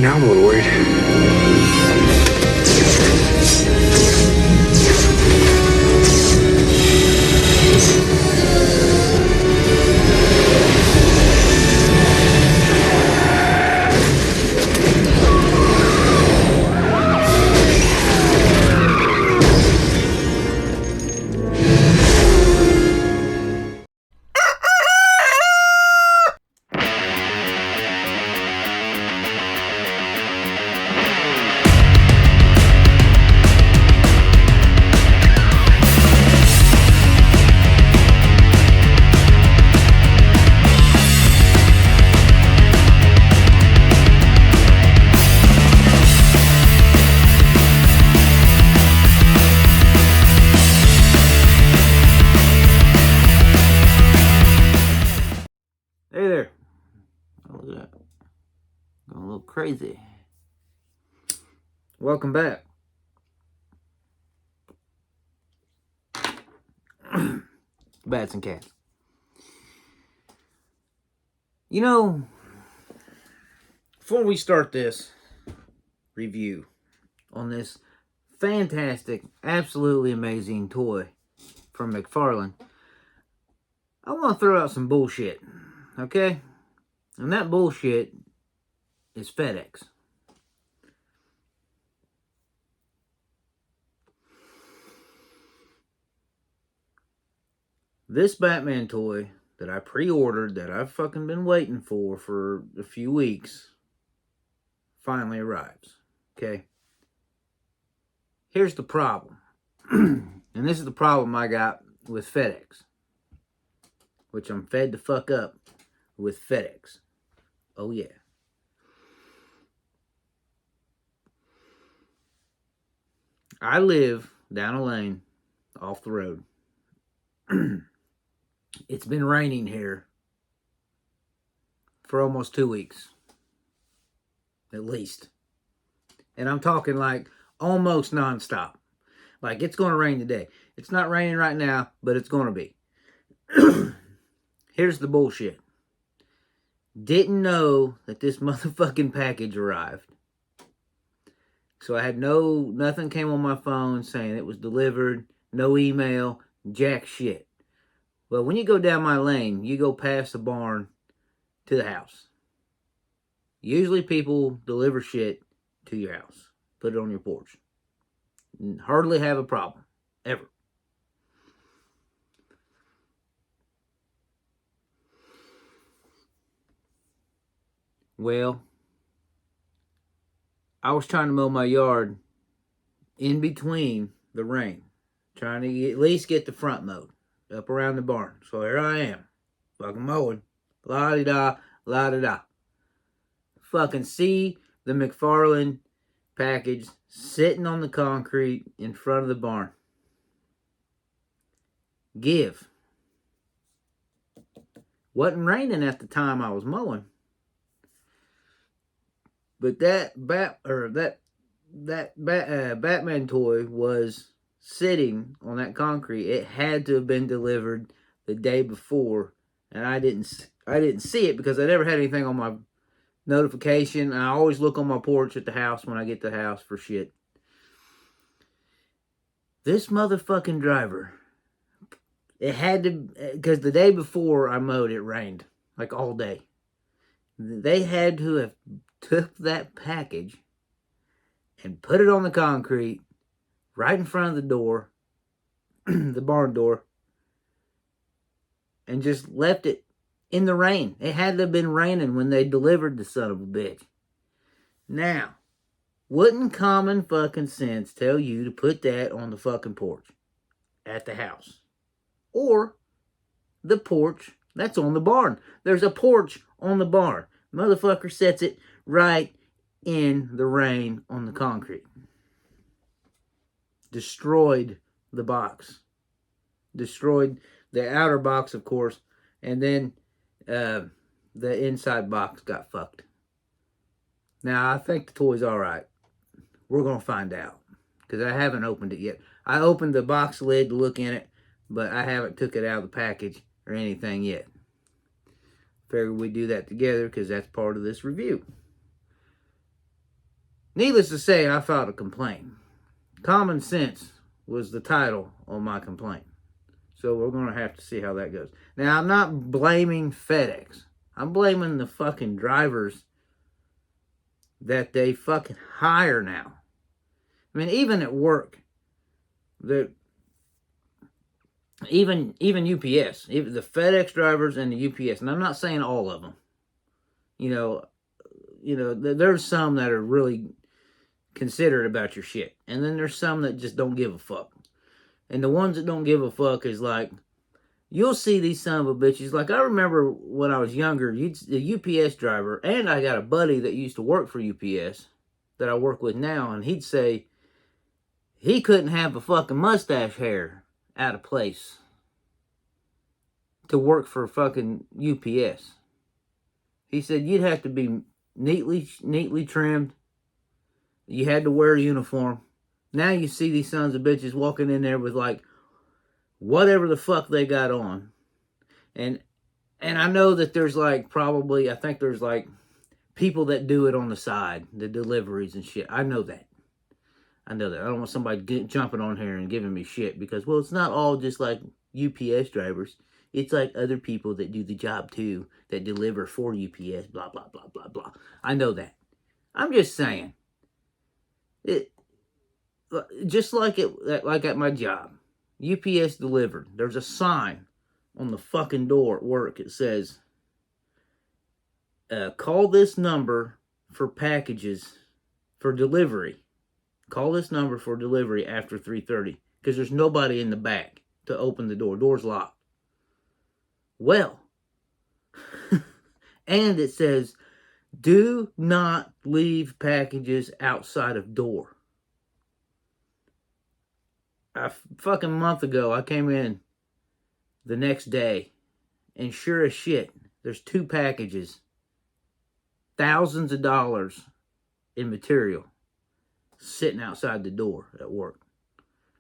now I'm a little worried. Hey there. Oh, look at that. Going a little crazy. Welcome back. Bats and cats. You know, before we start this review on this fantastic, absolutely amazing toy from McFarlane, I want to throw out some bullshit, okay? And that bullshit is FedEx. This Batman toy that I pre-ordered, that I've fucking been waiting for a few weeks, finally arrives, okay? Here's the problem. And this is the problem I got with FedEx, which I'm fed the fuck up with FedEx. Oh yeah. I live down a lane off the road. It's been raining here for almost 2 weeks. At least. And I'm talking like almost nonstop. Like it's going to rain today. It's not raining right now, but it's going to be. Here's the bullshit. Didn't know that this motherfucking package arrived. So I had nothing came on my phone saying it was delivered, no email, jack shit. Well, when you go down my lane, you go past the barn to the house. Usually people deliver shit to your house, put it on your porch. Hardly have a problem, ever. Well, I was trying to mow my yard in between the rain, trying to at least get the front mowed up around the barn. So here I am, fucking mowing, la-di-da, la-di-da. Fucking see the McFarlane package sitting on the concrete in front of the barn. Give. Wasn't raining at the time I was mowing, but that Batman toy was sitting on that concrete. It had to have been delivered the day before, and I didn't see it because I never had anything on my notification. I always look on my porch at the house when I get to the house for shit. This motherfucking driver, it had to, because the day before I mowed, it rained like all day. They had to have took that package and put it on the concrete right in front of the door, the barn door, and just left it in the rain. It had to have been raining when they delivered the son of a bitch. Now, wouldn't common fucking sense tell you to put that on the fucking porch at the house? Or the porch that's on the barn. There's a porch on the barn. Motherfucker sets it right in the rain on the concrete. Destroyed the box. Destroyed the outer box, of course, and then the inside box got fucked. Now, I think the toy's all right. We're going to find out, because I haven't opened it yet. I opened the box lid to look in it, but I haven't took it out of the package or anything yet. Figured we'd do that together, because that's part of this review. Needless to say, I filed a complaint. Common sense was the title on my complaint. So we're going to have to see how that goes. Now, I'm not blaming FedEx. I'm blaming the fucking drivers that they fucking hire now. I mean, even at work, even UPS, even the FedEx drivers and the UPS, and I'm not saying all of them. There's some that are really considerate about your shit, and then there's some that just don't give a fuck. And the ones that don't give a fuck is like, you'll see these son of a bitches. Like, I remember when I was younger, the UPS driver, and I got a buddy that used to work for UPS that I work with now, and he'd say he couldn't have a fucking mustache hair out of place to work for fucking UPS. He said you'd have to be neatly trimmed. You had to wear a uniform. Now you see these sons of bitches walking in there with like whatever the fuck they got on. And I know that there's like I think there's like people that do it on the side, the deliveries and shit. I know that. I don't want somebody jumping on here and giving me shit because, well, it's not all just like UPS drivers. It's like other people that do the job too, that deliver for UPS, blah, blah, blah, blah, blah. I know that. I'm just saying. Just like at my job, UPS delivered. There's a sign on the fucking door at work. It says, call this number for packages for delivery. Call this number for delivery after 3:30 because there's nobody in the back to open the door. Door's locked. Well, and it says, do not leave packages outside of door. A fucking month ago, I came in the next day, and sure as shit, there's 2 packages, thousands of dollars in material, sitting outside the door at work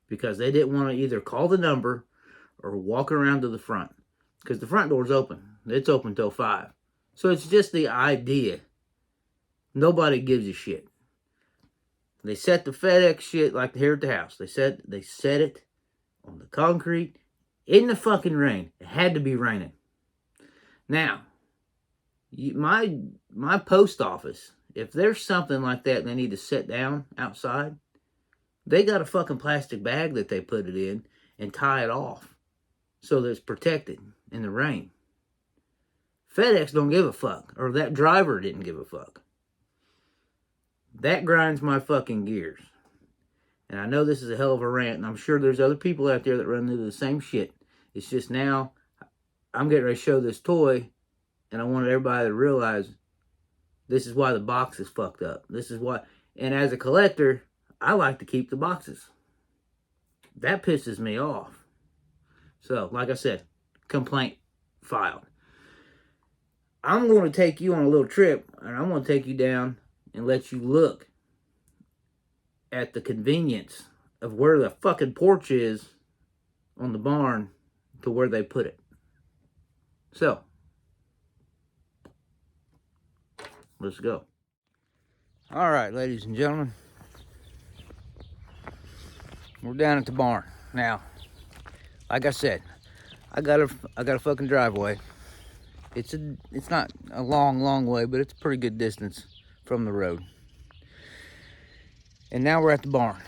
because they didn't want to either call the number or walk around to the front because the front door's open. It's open till 5. So it's just the idea. Nobody gives a shit. They set the FedEx shit like here at the house. They set it on the concrete in the fucking rain. It had to be raining. Now, my post office, if there's something like that and they need to sit down outside, they got a fucking plastic bag that they put it in and tie it off so that it's protected in the rain. FedEx don't give a fuck, or that driver didn't give a fuck. That grinds my fucking gears. And I know this is a hell of a rant, and I'm sure there's other people out there that run into the same shit. It's just now, I'm getting ready to show this toy, and I wanted everybody to realize this is why the box is fucked up. This is why, and as a collector, I like to keep the boxes. That pisses me off. So, like I said, complaint filed. I'm going to take you on a little trip, and I'm going to take you down and let you look at the convenience of where the fucking porch is on the barn to where they put it. So, let's go. All right, ladies and gentlemen. We're down at the barn. Now, like I said, I got a fucking driveway. It's not a long way, but it's a pretty good distance from the road. And now we're at the barn.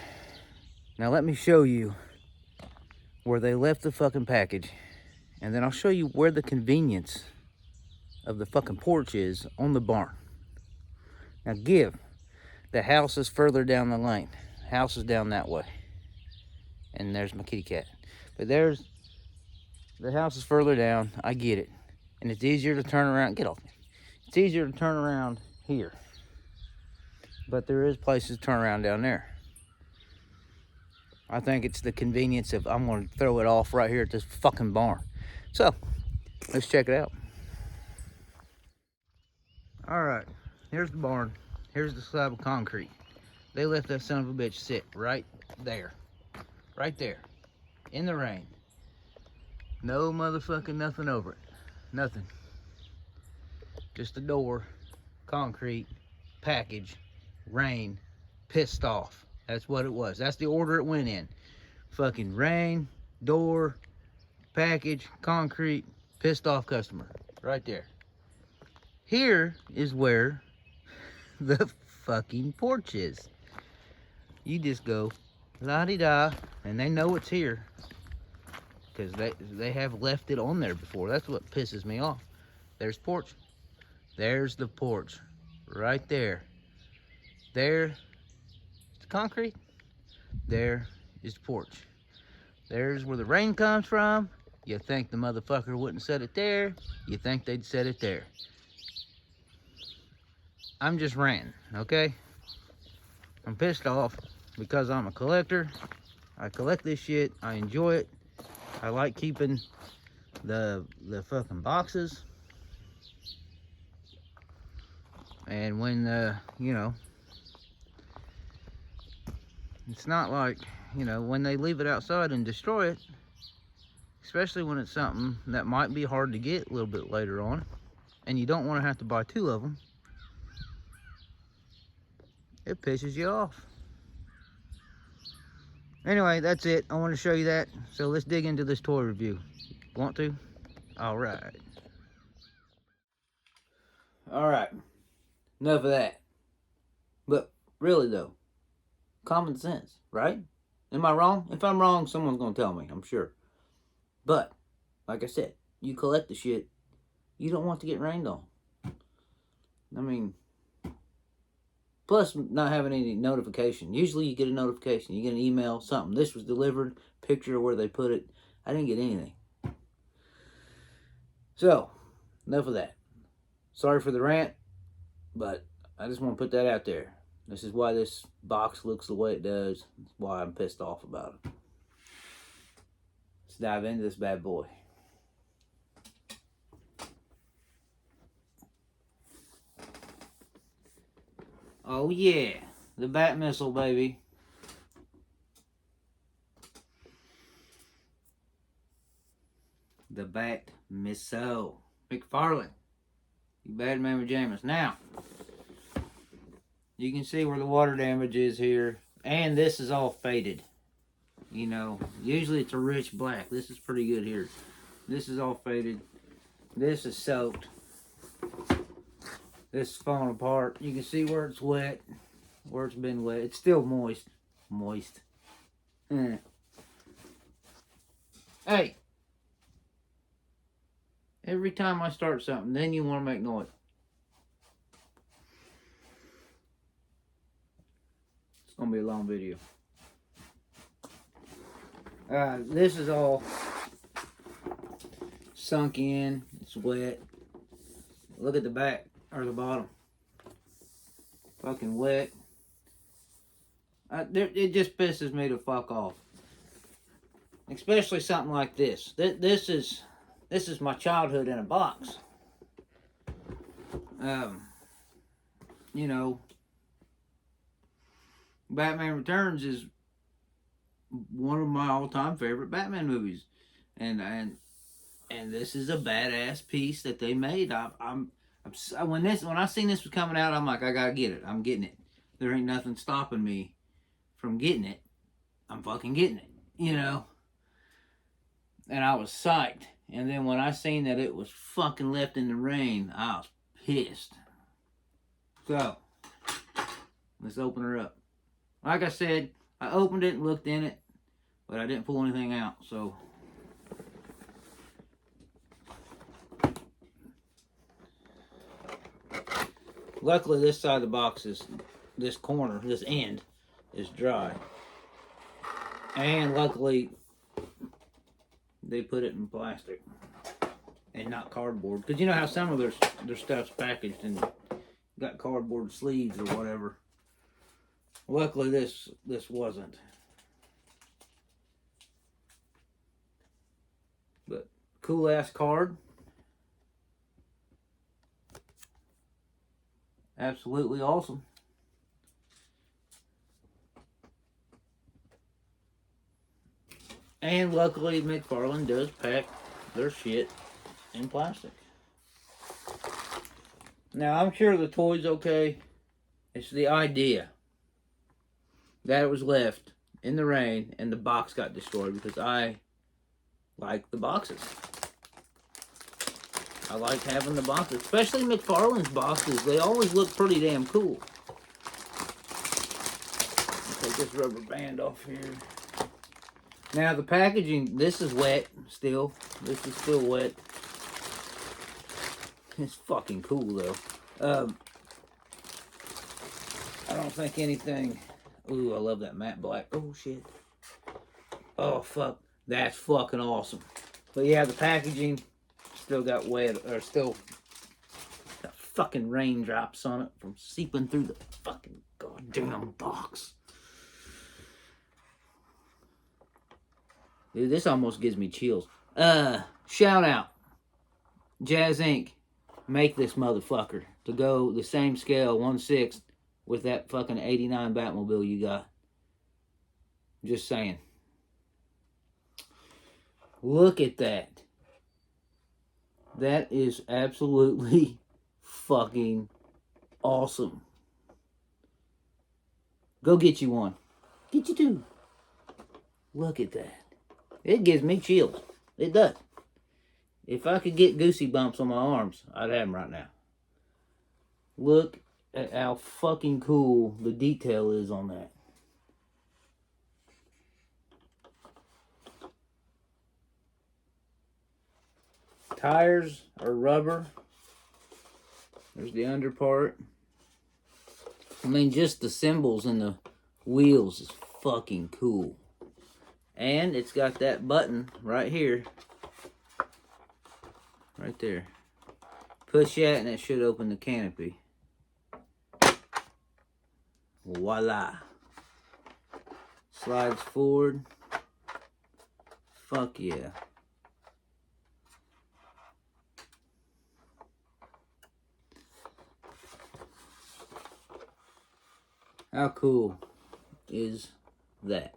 Now let me show you where they left the fucking package. And then I'll show you where the convenience of the fucking porch is on the barn. Now the house is further down the lane. The house is down that way. And there's my kitty cat. But the house is further down. I get it. And it's easier to turn around. Get off me. It's easier to turn around here. But there is places to turn around down there. I think it's the convenience of I'm going to throw it off right here at this fucking barn. So, let's check it out. All right. Here's the barn. Here's the slab of concrete. They left that son of a bitch sit right there. Right there. In the rain. No motherfucking nothing over it. Nothing. Just a door, concrete, package, rain, pissed off. That's what it was. That's the order it went in. Fucking rain, door, package, concrete, pissed off customer. Right there. Here is where the fucking porch is. You just go la-di-da, and they know it's here. Because they have left it on there before. That's what pisses me off. There's porch. There's the porch. Right there. There is the concrete. There is the porch. There's where the rain comes from. You think the motherfucker wouldn't set it there. You think they'd set it there. I'm just ranting, okay? I'm pissed off because I'm a collector. I collect this shit. I enjoy it. I like keeping the fucking boxes. And when, you know, it's not like, you know, when they leave it outside and destroy it, especially when it's something that might be hard to get a little bit later on, and you don't want to have to buy 2 of them, it pisses you off. Anyway, that's it. I want to show you that. So let's dig into this toy review. Want to? All right. All right. Enough of that. But really though, common sense, right? Am I wrong? If I'm wrong, someone's going to tell me, I'm sure. But, like I said, you collect the shit, you don't want to get rained on. I mean, plus not having any notification. Usually you get a notification, you get an email, something. This was delivered, picture of where they put it. I didn't get anything. So, enough of that. Sorry for the rant, but I just want to put that out there. This is why this box looks the way it does. That's why I'm pissed off about it. Let's dive into this bad boy. Oh yeah, the BATMISSILE, baby. The BATMISSILE. McFarlane. You bad mamma jammas. Now, you can see where the water damage is here. And this is all faded. You know, usually it's a rich black. This is pretty good here. This is all faded. This is soaked. This is falling apart. You can see where it's wet. Where it's been wet. It's still moist. Moist. Hey. Every time I start something, then you want to make noise. It's going to be a long video. This is all sunk in. It's wet. Look at the back, or the bottom. Fucking wet. It just pisses me to fuck off. Especially something like this. This is my childhood in a box. You know, Batman Returns is one of my all-time favorite Batman movies, and this is a badass piece that they made. When I seen this was coming out, I'm like, I gotta get it. I'm getting it. There ain't nothing stopping me from getting it. I'm fucking getting it. You know. And I was psyched. And then when I seen that it was fucking left in the rain, I was pissed. So, let's open her up. Like I said, I opened it and looked in it, but I didn't pull anything out, so. Luckily, this side of the box is, this corner, this end, is dry. And luckily, they put it in plastic and not cardboard. Because you know how some of their stuff's packaged and got cardboard sleeves or whatever. Luckily, this wasn't. But cool ass card. Absolutely awesome. And luckily, McFarlane does pack their shit in plastic. Now, I'm sure the toy's okay. It's the idea. that was left in the rain and the box got destroyed because I like the boxes. I like having the boxes, especially McFarlane's boxes. They always look pretty damn cool. Take this rubber band off here. Now the packaging, this is wet still. This is still wet. It's fucking cool though. I don't think anything. Ooh, I love that matte black. Oh shit. Oh fuck. That's fucking awesome. But yeah, the packaging still got wet, or still got fucking raindrops on it from seeping through the fucking goddamn box. Dude, this almost gives me chills. Shout out. Jazz Inc. Make this motherfucker to go the same scale, 1/6, with that fucking 89 Batmobile you got. Just saying. Look at that. That is absolutely fucking awesome. Go get you one. Get you two. Look at that. It gives me chills. It does. If I could get goosey bumps on my arms, I'd have them right now. Look at how fucking cool the detail is on that. Tires are rubber. There's the under part. I mean, just the symbols and the wheels is fucking cool. And it's got that button right here. Right there. Push that and it should open the canopy. Voila. Slides forward. Fuck yeah. How cool is that?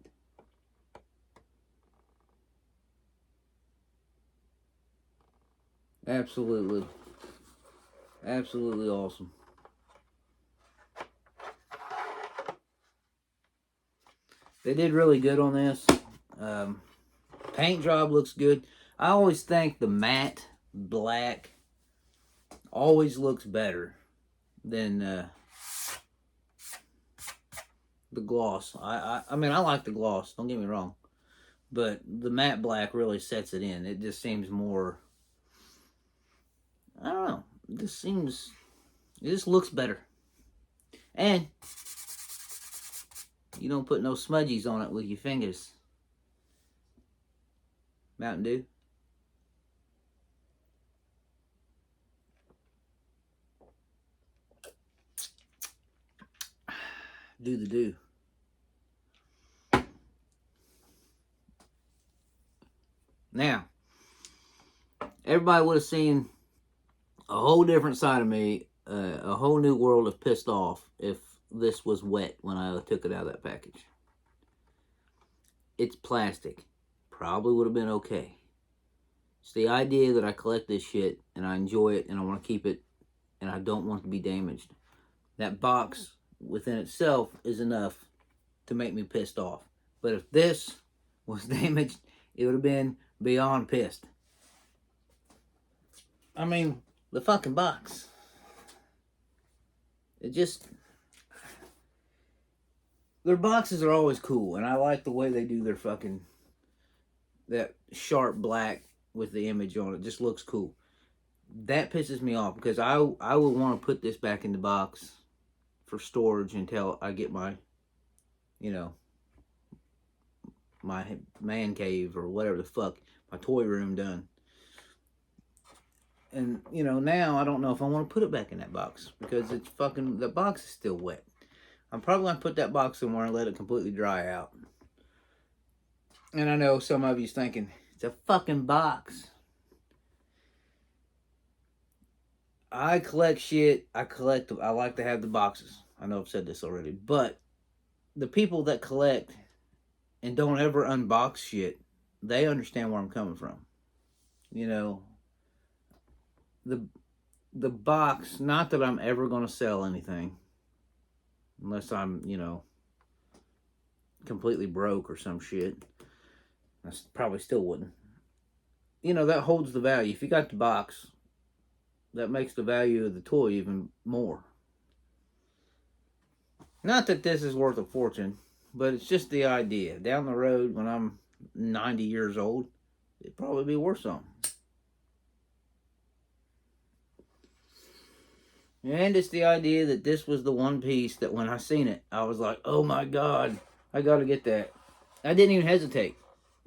Absolutely. Absolutely awesome. They did really good on this. Paint job looks good. I always think the matte black always looks better than the gloss. I mean, I like the gloss, don't get me wrong. But the matte black really sets it in. It just seems more, I don't know. It just looks better. And you don't put no smudgies on it with your fingers. Mountain Dew. Do the do. Now, everybody would have seen a whole different side of me, a whole new world of pissed off if this was wet when I took it out of that package. It's plastic. Probably would have been okay. It's the idea that I collect this shit and I enjoy it and I want to keep it and I don't want it to be damaged. That box within itself is enough to make me pissed off. But if this was damaged, it would have been beyond pissed. I mean, the fucking box. It just... Their boxes are always cool, and I like the way they do their fucking... That sharp black with the image on it. Just looks cool. That pisses me off, because I would want to put this back in the box for storage until I get my, you know, my man cave or whatever the fuck, my toy room done. And, you know, now I don't know if I want to put it back in that box because it's fucking, the box is still wet. I'm probably going to put that box somewhere and let it completely dry out. And I know some of you's thinking, it's a fucking box. I collect shit. I like to have the boxes. I know I've said this already. But the people that collect and don't ever unbox shit, they understand where I'm coming from. You know, the box, not that I'm ever going to sell anything. Unless I'm, you know, completely broke or some shit, I probably still wouldn't. You know, that holds the value. If you got the box, that makes the value of the toy even more. Not that this is worth a fortune, but it's just the idea. Down the road, when I'm 90 years old, it'd probably be worth something. And it's the idea that this was the one piece that when I seen it, I was like, oh my God, I gotta get that. I didn't even hesitate.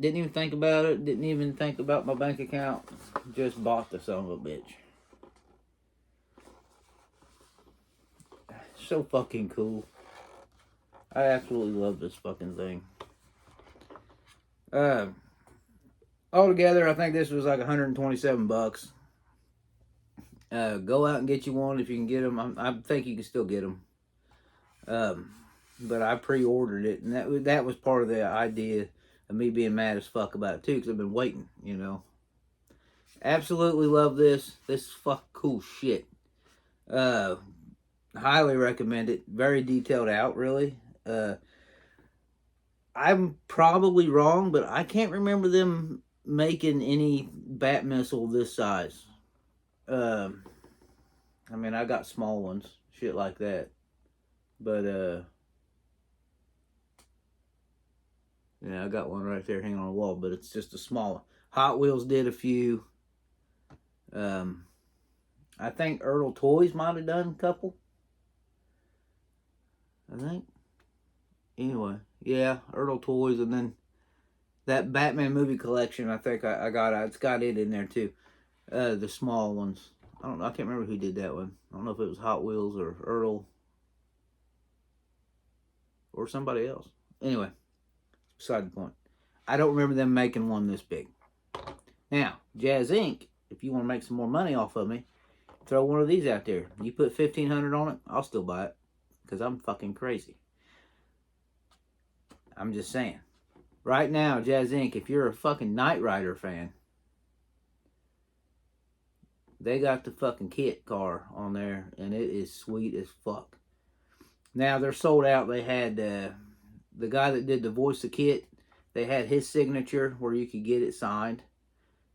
Didn't even think about it. Didn't even think about my bank account. Just bought the son of a bitch. So fucking cool. I absolutely love this fucking thing. Altogether, I think this was like 127 bucks. Go out and get you one if you can get them. I think you can still get them. But I pre-ordered it, and that was part of the idea of me being mad as fuck about it too, because I've been waiting, you know. Absolutely love this. This is fucking cool shit. Highly recommend it. Very detailed out, really. I'm probably wrong, but I can't remember them making any bat missile this size. I mean, I got small ones, shit like that. But, yeah, I got one right there hanging on the wall, but it's just a small one. Hot Wheels did a few. I think Earl Toys might have done a couple. I think. Anyway, yeah, Earl Toys, and then that Batman movie collection, I think I got it's got it in there too. The small ones. I don't know, I can't remember who did that one. I don't know if it was Hot Wheels or Earl or somebody else. Anyway, beside the point. I don't remember them making one this big. Now, Jazz Inc., if you want to make some more money off of me, throw one of these out there. You put $1,500 on it, I'll still buy it. Because I'm fucking crazy. I'm just saying. Right now, Jazz Inc., if you're a fucking Knight Rider fan, they got the fucking kit car on there, and it is sweet as fuck. Now, they're sold out. They had the guy that did the voice of Kit, they had his signature where you could get it signed,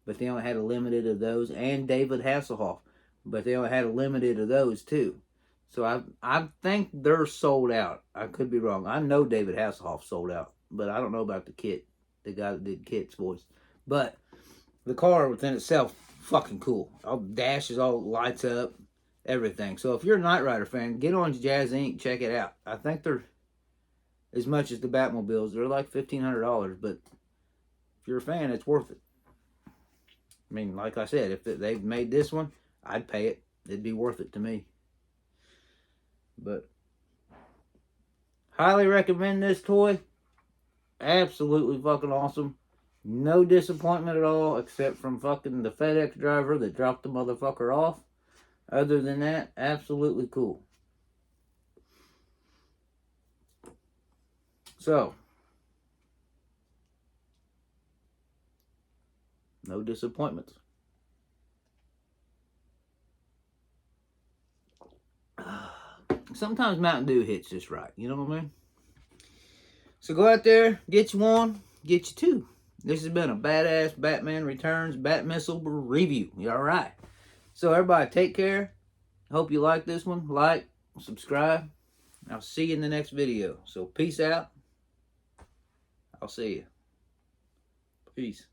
but they only had a limited of those, and David Hasselhoff, but they only had a limited of those too. So I think they're sold out. I could be wrong. I know David Hasselhoff sold out, but I don't know about the Kit, the guy that did Kit's voice. But the car within itself, fucking cool. All the dashes all lights up, everything. So if you're a Knight Rider fan, get on Jazz Inc., check it out. I think they're as much as the Batmobiles. They're like $1,500, but if you're a fan, it's worth it. I mean, like I said, if they made this one, I'd pay it. It'd be worth it to me. But highly recommend this toy. Absolutely fucking awesome. No disappointment at all, except from fucking the FedEx driver that dropped the motherfucker off. Other than that, absolutely cool. So, no disappointments. Sometimes Mountain Dew hits just right. You know what I mean? So go out there, get you one, get you two. This has been a badass Batman Returns BATMISSILE review. You alright? So everybody, take care. Hope you like this one. Like, subscribe. I'll see you in the next video. So peace out. I'll see you. Peace.